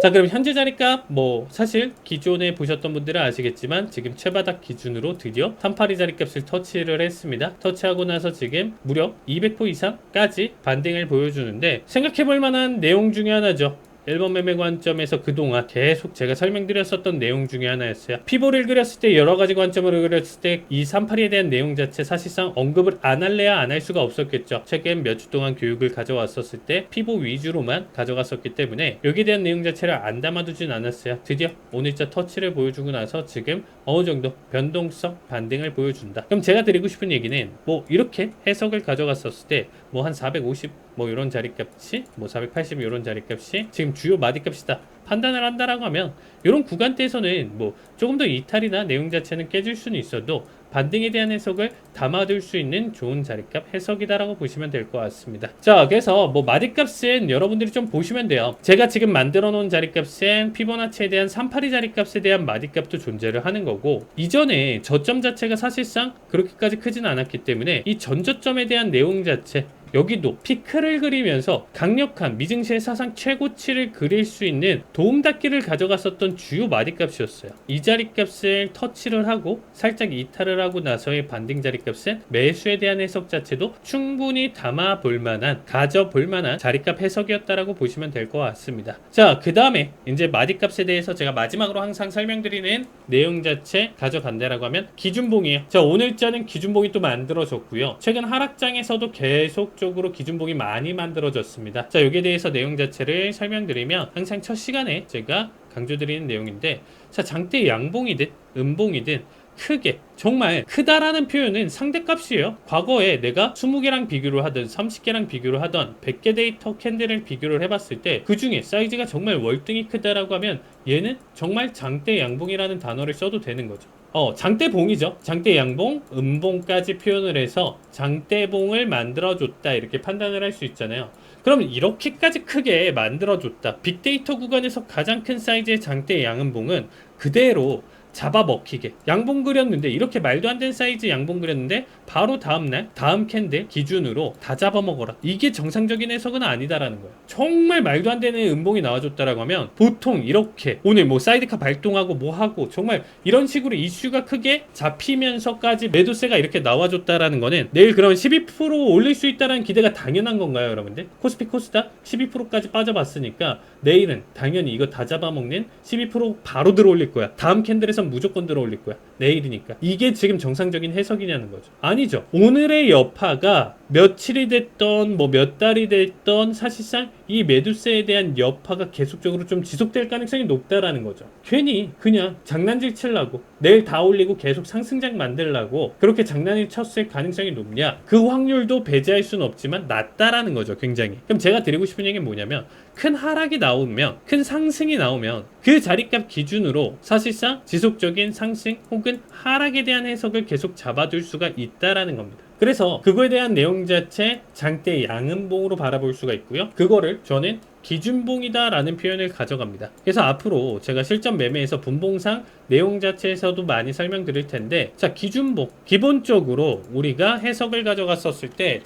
자, 그럼 현재 자리값 뭐 사실 기존에 보셨던 분들은 아시겠지만 지금 최바닥 기준으로 드디어 382 자리값을 터치를 했습니다. 터치하고 나서 지금 무려 200% 이상까지 반등을 보여주는데 생각해볼 만한 내용 중에 하나죠. 1번 매매 관점에서 그동안 계속 제가 설명드렸었던 내용 중에 하나였어요. 피보를 그렸을 때 여러가지 관점으로 그렸을 때 이 382에 대한 내용 자체 사실상 언급을 안 할래야 안 할 수가 없었겠죠. 최근 몇 주 동안 교육을 가져왔었을 때 피보 위주로만 가져갔었기 때문에 여기에 대한 내용 자체를 안 담아두진 않았어요. 드디어 오늘자 터치를 보여주고 나서 지금 어느 정도 변동성 반등을 보여준다. 그럼 제가 드리고 싶은 얘기는 뭐 이렇게 해석을 가져갔었을 때 뭐 한 450 뭐 이런 자리값이 뭐 480 이런 자리값이 지금 주요 마디값이다 판단을 한다라고 하면 이런 구간대에서는 뭐 조금 더 이탈이나 내용 자체는 깨질 수는 있어도 반등에 대한 해석을 담아둘 수 있는 좋은 자리값 해석이다라고 보시면 될 것 같습니다. 자, 그래서 뭐 마디값은 여러분들이 좀 보시면 돼요. 제가 지금 만들어 놓은 자리값은 피보나치에 대한 382 자리값에 대한 마디값도 존재를 하는 거고, 이전에 저점 자체가 사실상 그렇게까지 크진 않았기 때문에 이 전저점에 대한 내용 자체, 여기도 피크를 그리면서 강력한 미증시의 사상 최고치를 그릴 수 있는 도움닫기를 가져갔었던 주요 마디값이었어요. 이 자리값을 터치를 하고 살짝 이탈을 하고 나서의 반등 자리값은 매수에 대한 해석 자체도 충분히 담아볼 만한, 가져볼 만한 자리값 해석이었다라고 보시면 될 것 같습니다. 자, 그 다음에 이제 마디값에 대해서 제가 마지막으로 항상 설명드리는 내용 자체 가져간다라고 하면 기준봉이에요. 자, 오늘자는 기준봉이 또 만들어졌고요. 최근 하락장에서도 계속 적으로 기준봉이 많이 만들어졌습니다. 자, 여기에 대해서 내용 자체를 설명드리면 항상 첫 시간에 제가 강조드리는 내용인데, 자, 장대 양봉이든 음봉이든 크게, 정말 크다라는 표현은 상대값이에요. 과거에 내가 20개랑 비교를 하든 30개랑 비교를 하든 100개 데이터 캔들을 비교를 해봤을 때 그 중에 사이즈가 정말 월등히 크다라고 하면 얘는 정말 장대 양봉이라는 단어를 써도 되는 거죠. 장대봉이죠. 장대양봉, 음봉까지 표현을 해서 장대봉을 만들어줬다 이렇게 판단을 할 수 있잖아요. 그럼 이렇게까지 크게 만들어줬다. 빅데이터 구간에서 가장 큰 사이즈의 장대 양음봉은 그대로 잡아먹히게 양봉 그렸는데, 이렇게 말도 안 되는 사이즈 양봉 그렸는데 바로 다음날 다음 캔들 기준으로 다 잡아먹어라, 이게 정상적인 해석은 아니다라는 거예요. 정말 말도 안 되는 음봉이 나와줬다라고 하면 보통 이렇게 오늘 뭐 사이드카 발동하고 뭐 하고 정말 이런 식으로 이슈가 크게 잡히면서까지 매도세가 이렇게 나와줬다라는 거는 내일 그런 12% 올릴 수 있다는 기대가 당연한 건가요, 여러분들? 코스피 코스닥 12%까지 빠져봤으니까 내일은 당연히 이거 다 잡아먹는 12% 바로 들어올릴 거야. 다음 캔들에서 무조건 들어올릴 거야. 내일이니까. 이게 지금 정상적인 해석이냐는 거죠. 아니죠. 오늘의 여파가 며칠이 됐던 뭐 몇 달이 됐던 사실상 이 매도세에 대한 여파가 계속적으로 좀 지속될 가능성이 높다라는 거죠. 괜히 그냥 장난질 치려고 내일 다 올리고 계속 상승장 만들려고 그렇게 장난을 쳤을 가능성이 높냐? 그 확률도 배제할 수는 없지만 낮다라는 거죠. 굉장히. 그럼 제가 드리고 싶은 얘기는 뭐냐면, 큰 하락이 나오면, 큰 상승이 나오면 그 자리값 기준으로 사실상 지속적인 상승 혹은 하락에 대한 해석을 계속 잡아둘 수가 있다라는 겁니다. 그래서 그거에 대한 내용 자체 장대 양음봉으로 바라볼 수가 있고요. 그거를 저는 기준봉이다 라는 표현을 가져갑니다. 그래서 앞으로 제가 실전 매매에서 분봉상 내용 자체에서도 많이 설명드릴 텐데, 자, 기준봉 기본적으로 우리가 해석을 가져갔었을 때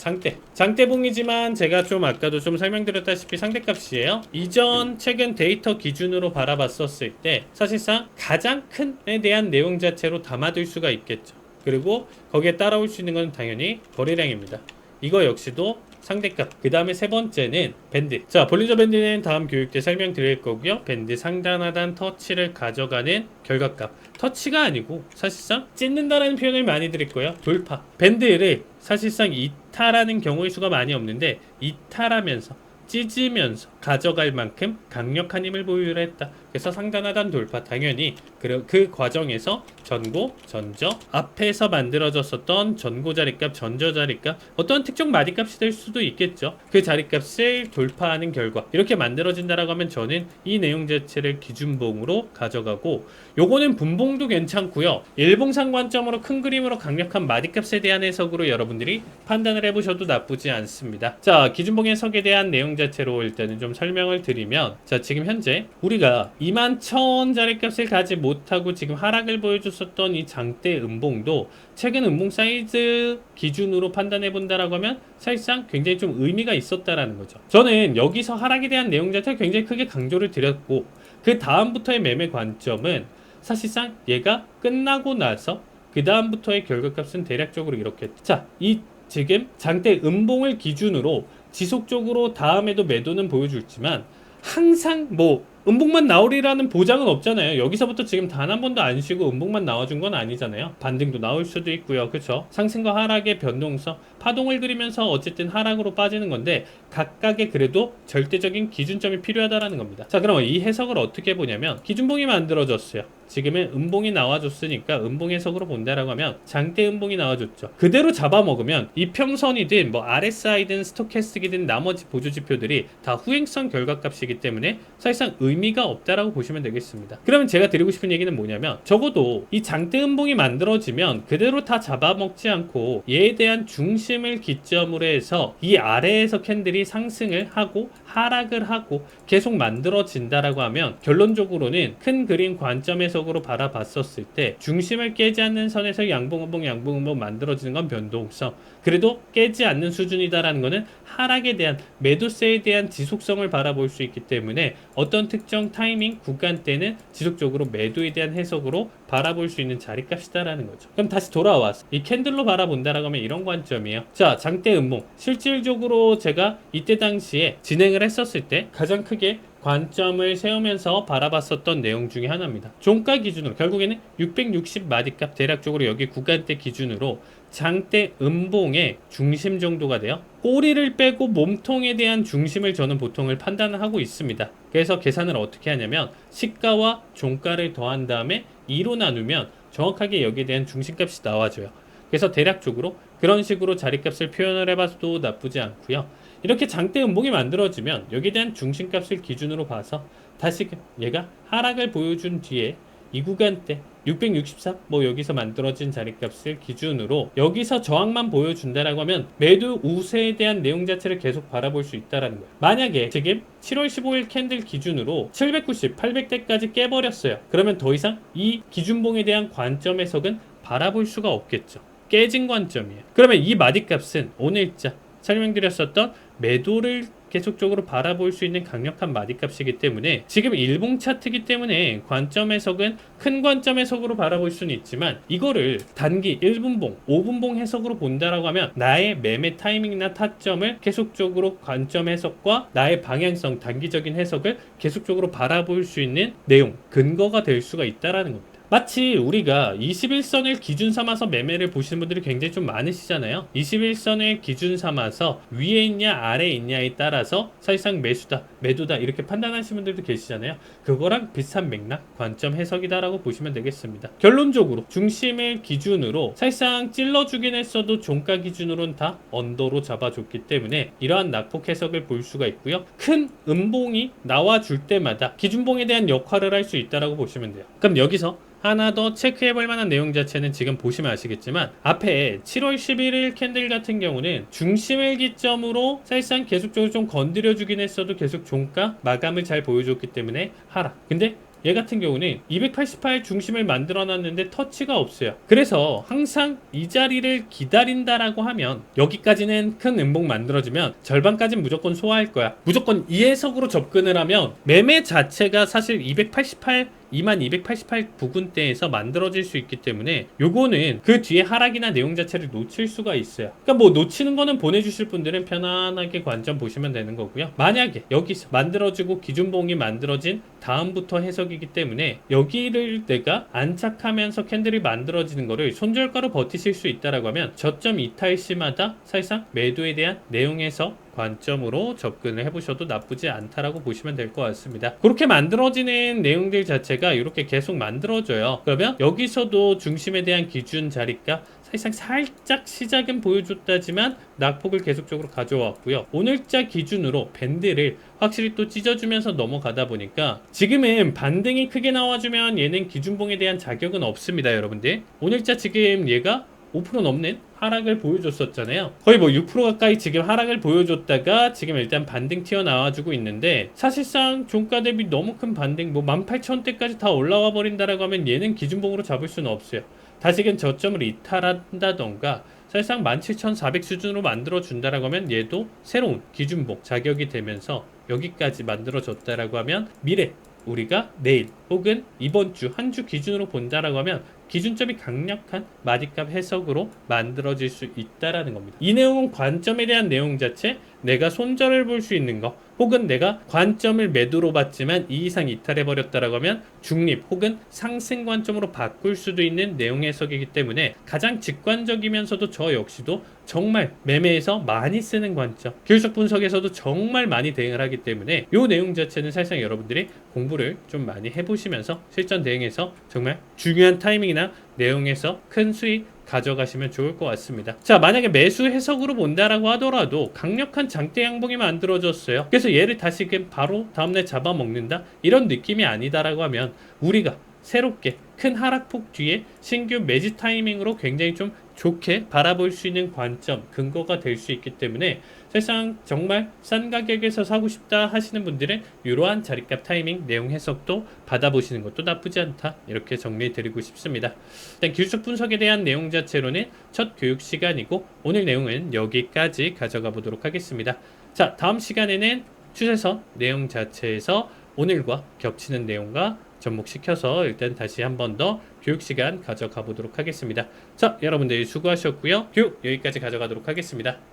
장대봉이지만 제가 좀 아까도 좀 설명드렸다시피 상대값이에요. 이전 최근 데이터 기준으로 바라봤었을 때 사실상 가장 큰에 대한 내용 자체로 담아둘 수가 있겠죠. 그리고 거기에 따라올 수 있는 건 당연히 거래량입니다. 이거 역시도 상대값. 그 다음에 세 번째는 밴드. 자, 볼린저 밴드는 다음 교육 때 설명드릴 거고요. 밴드 상단 하단 터치를 가져가는 결과값. 터치가 아니고 사실상 찢는다라는 표현을 많이 드릴 거예요. 돌파. 밴드를 사실상 이탈하는 경우의 수가 많이 없는데 이탈하면서 찢으면서 가져갈 만큼 강력한 힘을 보유를 했다. 그래서 상단 하단 돌파, 당연히 그 과정에서 전고, 전저, 앞에서 만들어졌었던 전고 자리값, 전저 자리값, 어떤 특정 마디값이 될 수도 있겠죠. 그 자리값을 돌파하는 결과 이렇게 만들어진다라고 하면 저는 이 내용 자체를 기준봉으로 가져가고, 요거는 분봉도 괜찮고요. 일봉상 관점으로 큰 그림으로 강력한 마디값에 대한 해석으로 여러분들이 판단을 해보셔도 나쁘지 않습니다. 자, 기준봉 해석에 대한 내용 자체로 일단은 좀 설명을 드리면, 자, 지금 현재 우리가 21,000원 자리값을 가지 못하고 지금 하락을 보여줬었던 이 장대 음봉도 최근 음봉 사이즈 기준으로 판단해 본다라고 하면 사실상 굉장히 좀 의미가 있었다라는 거죠. 저는 여기서 하락에 대한 내용 자체를 굉장히 크게 강조를 드렸고, 그 다음부터의 매매 관점은 사실상 얘가 끝나고 나서 그 다음부터의 결과값은 대략적으로 이렇게. 자, 이 지금 장대 음봉을 기준으로 지속적으로 다음에도 매도는 보여줄지만 항상 뭐 음봉만 나오리라는 보장은 없잖아요. 여기서부터 지금 단 한 번도 안 쉬고 음봉만 나와준 건 아니잖아요. 반등도 나올 수도 있고요. 그렇죠? 상승과 하락의 변동성, 파동을 그리면서 어쨌든 하락으로 빠지는 건데 각각의 그래도 절대적인 기준점이 필요하다라는 겁니다. 자, 그럼 이 해석을 어떻게 보냐면 기준봉이 만들어졌어요. 지금은 음봉이 나와줬으니까 음봉 해석으로 본다라고 하면 장대 음봉이 나와줬죠. 그대로 잡아먹으면 이평선이든 뭐 RSI든 스토캐스틱이든 나머지 보조지표들이 다 후행성 결과값이기 때문에 사실상 의미가 없다라고 보시면 되겠습니다. 그러면 제가 드리고 싶은 얘기는 뭐냐면 적어도 이 장대 음봉이 만들어지면 그대로 다 잡아먹지 않고 얘에 대한 중심을 기점으로 해서 이 아래에서 캔들이 상승을 하고 하락을 하고 계속 만들어진다라고 하면 결론적으로는 큰 그림 관점 해석으로 바라봤었을 때 중심을 깨지 않는 선에서 양봉음봉 만들어지는 건 변동성, 그래도 깨지 않는 수준이다라는 거는 하락에 대한 매도세에 대한 지속성을 바라볼 수 있기 때문에 어떤 특정 타이밍 구간대는 지속적으로 매도에 대한 해석으로 바라볼 수 있는 자리값이다라는 거죠. 그럼 다시 돌아와서 이 캔들로 바라본다라고 하면 이런 관점이에요. 자, 장대 음봉 실질적으로 제가 이때 당시에 진행을 했었을 때 가장 크게 관점을 세우면서 바라봤었던 내용 중에 하나입니다. 종가 기준으로 결국에는 660 마디값 대략적으로 여기 구간대 기준으로 장대 음봉의 중심 정도가 돼요. 꼬리를 빼고 몸통에 대한 중심을 저는 보통을 판단을 하고 있습니다. 그래서 계산을 어떻게 하냐면 시가와 종가를 더한 다음에 2로 나누면 정확하게 여기에 대한 중심값이 나와줘요. 그래서 대략적으로 그런 식으로 자리값을 표현을 해봐도 나쁘지 않고요. 이렇게 장대 음봉이 만들어지면 여기에 대한 중심값을 기준으로 봐서 다시 얘가 하락을 보여준 뒤에 이 구간대 663 뭐 여기서 만들어진 자리값을 기준으로 여기서 저항만 보여준다라고 하면 매도 우세에 대한 내용 자체를 계속 바라볼 수 있다라는 거예요. 만약에 지금 7월 15일 캔들 기준으로 790, 800대까지 깨버렸어요. 그러면 더 이상 이 기준봉에 대한 관점 해석은 바라볼 수가 없겠죠. 깨진 관점이에요. 그러면 이 마디값은 오늘자 설명드렸었던 매도를 계속적으로 바라볼 수 있는 강력한 마디값이기 때문에 지금 일봉 차트이기 때문에 관점 해석은 큰 관점 해석으로 바라볼 수는 있지만 이거를 단기 1분봉, 5분봉 해석으로 본다라고 하면 나의 매매 타이밍이나 타점을 계속적으로 관점 해석과 나의 방향성, 단기적인 해석을 계속적으로 바라볼 수 있는 내용, 근거가 될 수가 있다라는 겁니다. 마치 우리가 21선을 기준 삼아서 매매를 보시는 분들이 굉장히 좀 많으시잖아요. 21선을 기준 삼아서 위에 있냐 아래에 있냐에 따라서 사실상 매수다 매도다 이렇게 판단하시는 분들도 계시잖아요. 그거랑 비슷한 맥락 관점 해석이다라고 보시면 되겠습니다. 결론적으로 중심을 기준으로 사실상 찔러주긴 했어도 종가 기준으로는 다 언더로 잡아줬기 때문에 이러한 낙폭 해석을 볼 수가 있고요. 큰 음봉이 나와줄 때마다 기준봉에 대한 역할을 할 수 있다라고 보시면 돼요. 그럼 여기서 하나 더 체크해볼 만한 내용 자체는 지금 보시면 아시겠지만 앞에 7월 11일 캔들 같은 경우는 중심을 기점으로 사실상 계속적으로 좀 건드려주긴 했어도 계속 종가 마감을 잘 보여줬기 때문에 하락. 근데 얘 같은 경우는 288 중심을 만들어놨는데 터치가 없어요. 그래서 항상 이 자리를 기다린다라고 하면 여기까지는 큰 음봉 만들어지면 절반까지는 무조건 소화할 거야. 무조건 이 해석으로 접근을 하면 매매 자체가 사실 2288 부근대에서 만들어질 수 있기 때문에 요거는 그 뒤에 하락이나 내용 자체를 놓칠 수가 있어요. 그러니까 뭐 놓치는 거는 보내주실 분들은 편안하게 관점 보시면 되는 거고요. 만약에 여기서 만들어지고 기준봉이 만들어진 다음부터 해석이기 때문에 여기를 내가 안착하면서 캔들이 만들어지는 거를 손절가로 버티실 수 있다라고 하면 저점 이탈 시마다 사실상 매도에 대한 내용 해석 관점으로 접근을 해보셔도 나쁘지 않다라고 보시면 될 것 같습니다. 그렇게 만들어지는 내용들 자체가 이렇게 계속 만들어져요. 그러면 여기서도 중심에 대한 기준 자리가 사실상 살짝 시작은 보여줬다지만 낙폭을 계속적으로 가져왔고요. 오늘자 기준으로 밴드를 확실히 또 찢어주면서 넘어가다 보니까 지금은 반등이 크게 나와주면 얘는 기준봉에 대한 자격은 없습니다. 여러분들 오늘자 지금 얘가 5% 넘는 하락을 보여줬었잖아요. 거의 뭐 6% 가까이 지금 하락을 보여줬다가 지금 일단 반등 튀어나와주고 있는데 사실상 종가 대비 너무 큰 반등 뭐 18,000대까지 다 올라와 버린다라고 하면 얘는 기준봉으로 잡을 수는 없어요. 다시금 저점을 이탈한다던가 사실상 17,400 수준으로 만들어준다라고 하면 얘도 새로운 기준봉 자격이 되면서 여기까지 만들어졌다라고 하면 미래 우리가 내일 혹은 이번 주 한 주 기준으로 본다라고 하면 기준점이 강력한 마디값 해석으로 만들어질 수 있다라는 겁니다. 이 내용은 관점에 대한 내용 자체, 내가 손절을 볼 수 있는 거, 혹은 내가 관점을 매도로 봤지만 이 이상 이탈해버렸다라고 하면 중립 혹은 상승 관점으로 바꿀 수도 있는 내용 해석이기 때문에 가장 직관적이면서도 저 역시도 정말 매매에서 많이 쓰는 관점, 기술적 분석에서도 정말 많이 대응을 하기 때문에 이 내용 자체는 사실상 여러분들이 공부를 좀 많이 해보시면서 실전 대응에서 정말 중요한 타이밍이나 내용에서 큰 수익 가져가시면 좋을 것 같습니다. 자, 만약에 매수 해석으로 본다라고 하더라도 강력한 장대 양봉이 만들어졌어요. 그래서 얘를 다시금 바로 다음날 잡아먹는다 이런 느낌이 아니다라고 하면 우리가 새롭게 큰 하락폭 뒤에 신규 매집 타이밍으로 굉장히 좀 좋게 바라볼 수 있는 관점, 근거가 될 수 있기 때문에 사실상 정말 싼 가격에서 사고 싶다 하시는 분들은 이러한 자리값 타이밍 내용 해석도 받아보시는 것도 나쁘지 않다, 이렇게 정리해 드리고 싶습니다. 일단 기술적 분석에 대한 내용 자체로는 첫 교육 시간이고 오늘 내용은 여기까지 가져가 보도록 하겠습니다. 자, 다음 시간에는 추세선 내용 자체에서 오늘과 겹치는 내용과 접목시켜서 일단 다시 한 번 더 교육 시간 가져가 보도록 하겠습니다. 자, 여러분들 수고하셨고요. 교육 여기까지 가져가도록 하겠습니다.